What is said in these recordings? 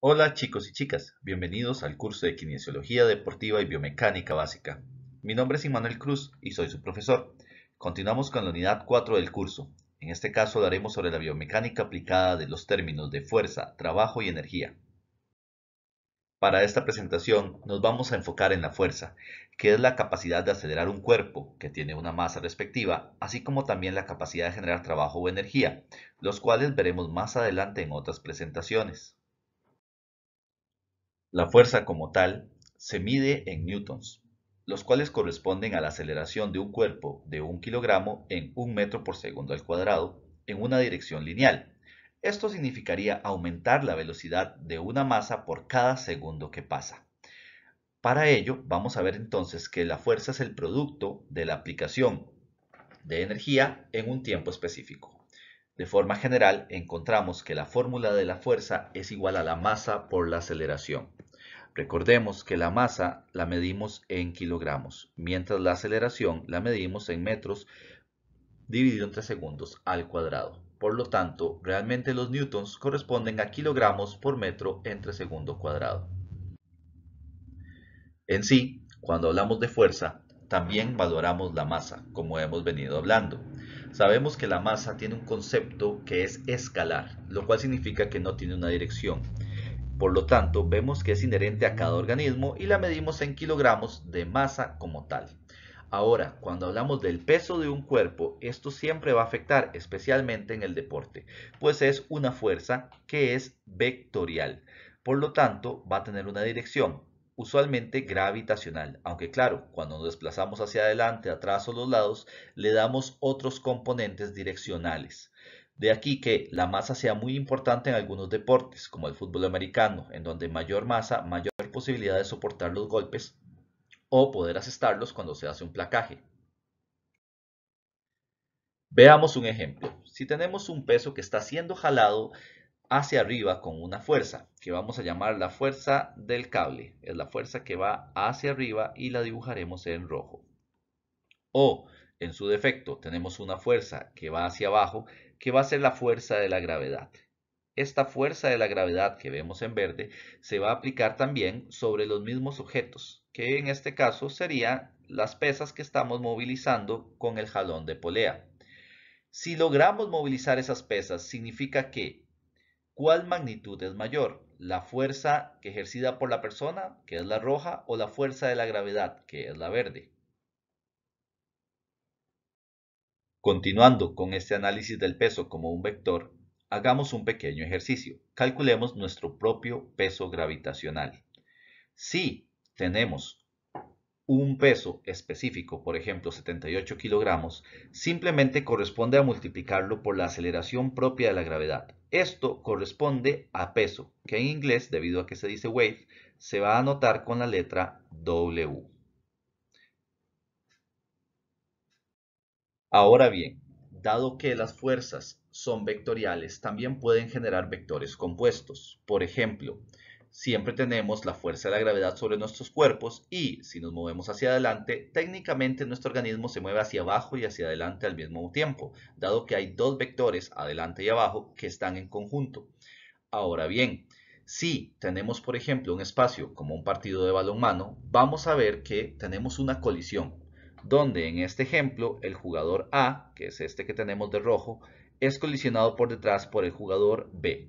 Hola chicos y chicas, bienvenidos al curso de Kinesiología Deportiva y Biomecánica Básica. Mi nombre es Immanuel Cruz y soy su profesor. Continuamos con la unidad 4 del curso. En este caso hablaremos sobre la biomecánica aplicada de los términos de fuerza, trabajo y energía. Para esta presentación nos vamos a enfocar en la fuerza, que es la capacidad de acelerar un cuerpo que tiene una masa respectiva, así como también la capacidad de generar trabajo o energía, los cuales veremos más adelante en otras presentaciones. La fuerza como tal se mide en newtons, los cuales corresponden a la aceleración de un cuerpo de 1 kilogramo en 1 metro por segundo al cuadrado en una dirección lineal. Esto significaría aumentar la velocidad de una masa por cada segundo que pasa. Para ello, vamos a ver entonces que la fuerza es el producto de la aplicación de energía en un tiempo específico. De forma general, encontramos que la fórmula de la fuerza es igual a la masa por la aceleración. Recordemos que la masa la medimos en kilogramos, mientras la aceleración la medimos en metros dividido entre segundos al cuadrado. Por lo tanto, realmente los newtons corresponden a kilogramos por metro entre segundo cuadrado. En sí, cuando hablamos de fuerza, también valoramos la masa, como hemos venido hablando. Sabemos que la masa tiene un concepto que es escalar, lo cual significa que no tiene una dirección. Por lo tanto, vemos que es inherente a cada organismo y la medimos en kilogramos de masa como tal. Ahora, cuando hablamos del peso de un cuerpo, esto siempre va a afectar, especialmente en el deporte, pues es una fuerza que es vectorial. Por lo tanto, va a tener una dirección, usualmente gravitacional, aunque claro, cuando nos desplazamos hacia adelante, atrás o los lados, le damos otros componentes direccionales. De aquí que la masa sea muy importante en algunos deportes, como el fútbol americano, en donde mayor masa, mayor posibilidad de soportar los golpes o poder asestarlos cuando se hace un placaje. Veamos un ejemplo. Si tenemos un peso que está siendo jalado hacia arriba con una fuerza, que vamos a llamar la fuerza del cable, es la fuerza que va hacia arriba y la dibujaremos en rojo. O, en su defecto, tenemos una fuerza que va hacia abajo, que va a ser la fuerza de la gravedad. Esta fuerza de la gravedad que vemos en verde se va a aplicar también sobre los mismos objetos, que en este caso serían las pesas que estamos movilizando con el jalón de polea. Si logramos movilizar esas pesas, significa que ¿cuál magnitud es mayor? ¿La fuerza que ejercida por la persona, que es la roja, o la fuerza de la gravedad, que es la verde? Continuando con este análisis del peso como un vector, hagamos un pequeño ejercicio. Calculemos nuestro propio peso gravitacional. Si tenemos un peso específico, por ejemplo 78 kilogramos, simplemente corresponde a multiplicarlo por la aceleración propia de la gravedad. Esto corresponde a peso, que en inglés, debido a que se dice wave, se va a anotar con la letra W. Ahora bien, dado que las fuerzas son vectoriales, también pueden generar vectores compuestos. Por ejemplo, siempre tenemos la fuerza de la gravedad sobre nuestros cuerpos y si nos movemos hacia adelante, técnicamente nuestro organismo se mueve hacia abajo y hacia adelante al mismo tiempo, dado que hay dos vectores, adelante y abajo, que están en conjunto. Ahora bien, si tenemos, por ejemplo, un espacio como un partido de balonmano, vamos a ver que tenemos una colisión, donde en este ejemplo el jugador A, que es este que tenemos de rojo, es colisionado por detrás por el jugador B.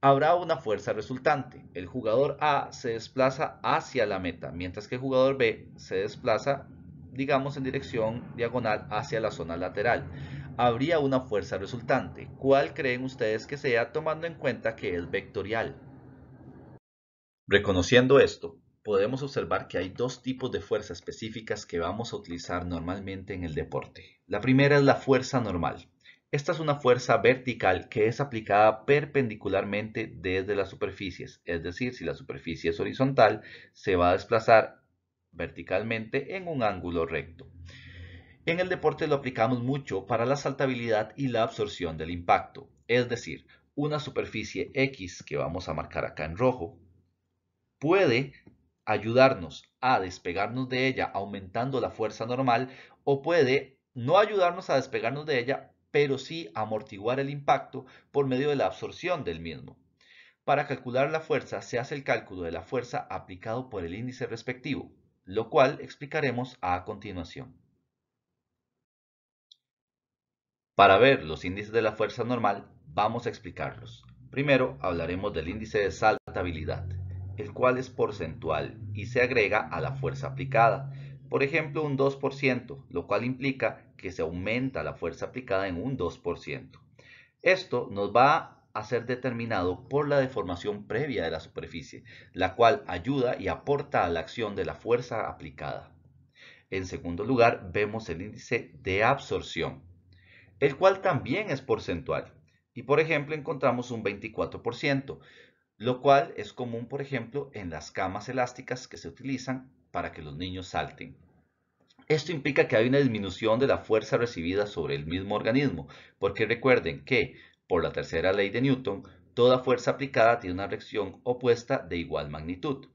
Habrá una fuerza resultante. El jugador A se desplaza hacia la meta, mientras que el jugador B se desplaza, digamos, en dirección diagonal hacia la zona lateral. Habría una fuerza resultante. ¿Cuál creen ustedes que sea, tomando en cuenta que es vectorial? Reconociendo esto, podemos observar que hay dos tipos de fuerza específicas que vamos a utilizar normalmente en el deporte. La primera es la fuerza normal. Esta es una fuerza vertical que es aplicada perpendicularmente desde las superficies, es decir, si la superficie es horizontal, se va a desplazar verticalmente en un ángulo recto. En el deporte lo aplicamos mucho para la saltabilidad y la absorción del impacto, es decir, una superficie X que vamos a marcar acá en rojo puede ayudarnos a despegarnos de ella aumentando la fuerza normal o puede no ayudarnos a despegarnos de ella, pero sí amortiguar el impacto por medio de la absorción del mismo. Para calcular la fuerza se hace el cálculo de la fuerza aplicado por el índice respectivo, lo cual explicaremos a continuación. Para ver los índices de la fuerza normal, vamos a explicarlos. Primero hablaremos del índice de saltabilidad, el cual es porcentual y se agrega a la fuerza aplicada. Por ejemplo, un 2%, lo cual implica que se aumenta la fuerza aplicada en un 2%. Esto nos va a ser determinado por la deformación previa de la superficie, la cual ayuda y aporta a la acción de la fuerza aplicada. En segundo lugar, vemos el índice de absorción, el cual también es porcentual. Y por ejemplo, encontramos un 24%, lo cual es común, por ejemplo, en las camas elásticas que se utilizan para que los niños salten. Esto implica que hay una disminución de la fuerza recibida sobre el mismo organismo, porque recuerden que, por la tercera ley de Newton, toda fuerza aplicada tiene una reacción opuesta de igual magnitud.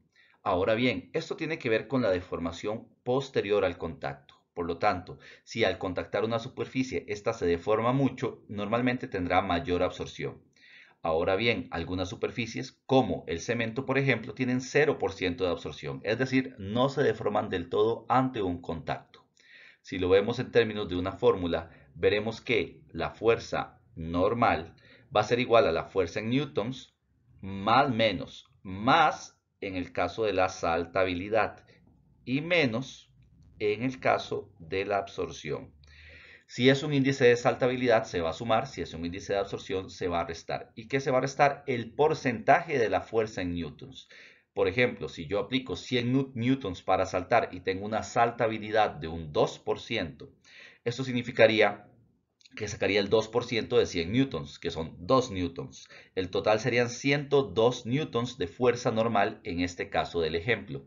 Ahora bien, esto tiene que ver con la deformación posterior al contacto. Por lo tanto, si al contactar una superficie ésta se deforma mucho, normalmente tendrá mayor absorción. Ahora bien, algunas superficies, como el cemento, por ejemplo, tienen 0% de absorción, es decir, no se deforman del todo ante un contacto. Si lo vemos en términos de una fórmula, veremos que la fuerza normal va a ser igual a la fuerza en newtons más menos, más en el caso de la saltabilidad y menos en el caso de la absorción. Si es un índice de saltabilidad, se va a sumar. Si es un índice de absorción, se va a restar. ¿Y qué se va a restar? El porcentaje de la fuerza en newtons. Por ejemplo, si yo aplico 100 newtons para saltar y tengo una saltabilidad de un 2%, esto significaría que sacaría el 2% de 100 newtons, que son 2 newtons. El total serían 102 newtons de fuerza normal en este caso del ejemplo.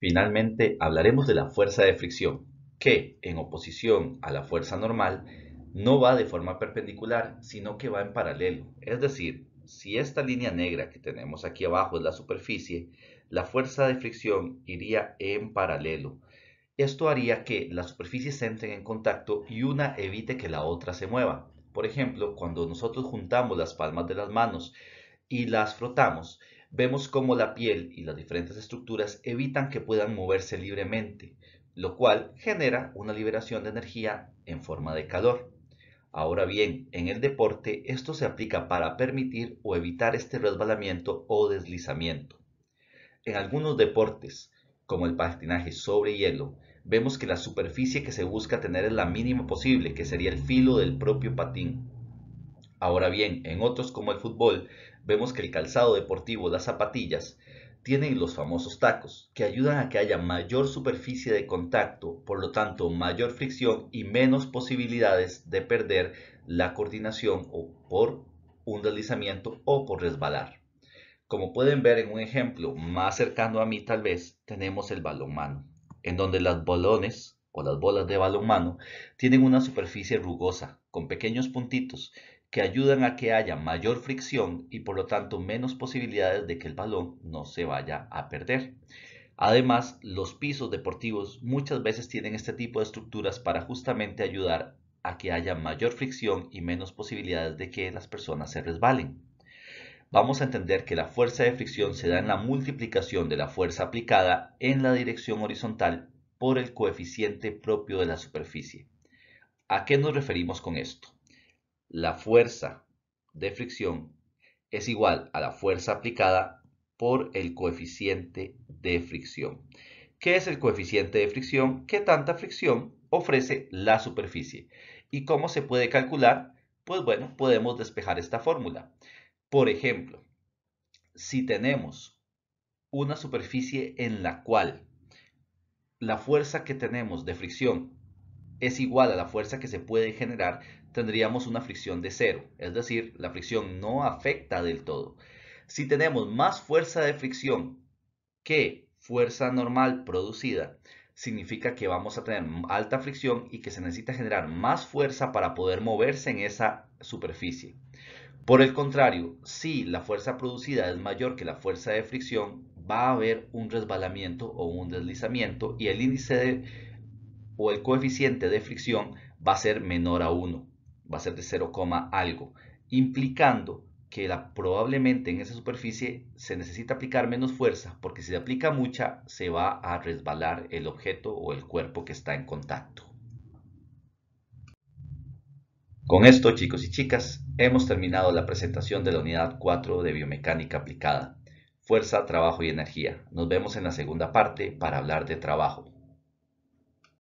Finalmente, hablaremos de la fuerza de fricción, que, en oposición a la fuerza normal, no va de forma perpendicular, sino que va en paralelo. Es decir, si esta línea negra que tenemos aquí abajo es la superficie, la fuerza de fricción iría en paralelo. Esto haría que las superficies entren en contacto y una evite que la otra se mueva. Por ejemplo, cuando nosotros juntamos las palmas de las manos y las frotamos, vemos cómo la piel y las diferentes estructuras evitan que puedan moverse libremente, lo cual genera una liberación de energía en forma de calor. Ahora bien, en el deporte esto se aplica para permitir o evitar este resbalamiento o deslizamiento. En algunos deportes, como el patinaje sobre hielo, vemos que la superficie que se busca tener es la mínima posible, que sería el filo del propio patín. Ahora bien, en otros como el fútbol, vemos que el calzado deportivo, las zapatillas, tienen los famosos tacos, que ayudan a que haya mayor superficie de contacto, por lo tanto mayor fricción y menos posibilidades de perder la coordinación o por un deslizamiento o por resbalar. Como pueden ver en un ejemplo más cercano a mí tal vez, tenemos el balonmano, en donde las balones o las bolas de balonmano tienen una superficie rugosa, con pequeños puntitos, que ayudan a que haya mayor fricción y por lo tanto menos posibilidades de que el balón no se vaya a perder. Además, los pisos deportivos muchas veces tienen este tipo de estructuras para justamente ayudar a que haya mayor fricción y menos posibilidades de que las personas se resbalen. Vamos a entender que la fuerza de fricción se da en la multiplicación de la fuerza aplicada en la dirección horizontal por el coeficiente propio de la superficie. ¿A qué nos referimos con esto? La fuerza de fricción es igual a la fuerza aplicada por el coeficiente de fricción. ¿Qué es el coeficiente de fricción? ¿Qué tanta fricción ofrece la superficie? ¿Y cómo se puede calcular? Pues bueno, podemos despejar esta fórmula. Por ejemplo, si tenemos una superficie en la cual la fuerza que tenemos de fricción es igual a la fuerza que se puede generar, tendríamos una fricción de cero, es decir, la fricción no afecta del todo. Si tenemos más fuerza de fricción que fuerza normal producida, significa que vamos a tener alta fricción y que se necesita generar más fuerza para poder moverse en esa superficie. Por el contrario, si la fuerza producida es mayor que la fuerza de fricción, va a haber un resbalamiento o un deslizamiento y el índice o el coeficiente de fricción va a ser menor a 1. va a ser de 0, algo, implicando que probablemente en esa superficie se necesita aplicar menos fuerza, porque si se aplica mucha se va a resbalar el objeto o el cuerpo que está en contacto. Con esto, chicos y chicas, hemos terminado la presentación de la unidad 4 de biomecánica aplicada. Fuerza, trabajo y energía. Nos vemos en la segunda parte para hablar de trabajo.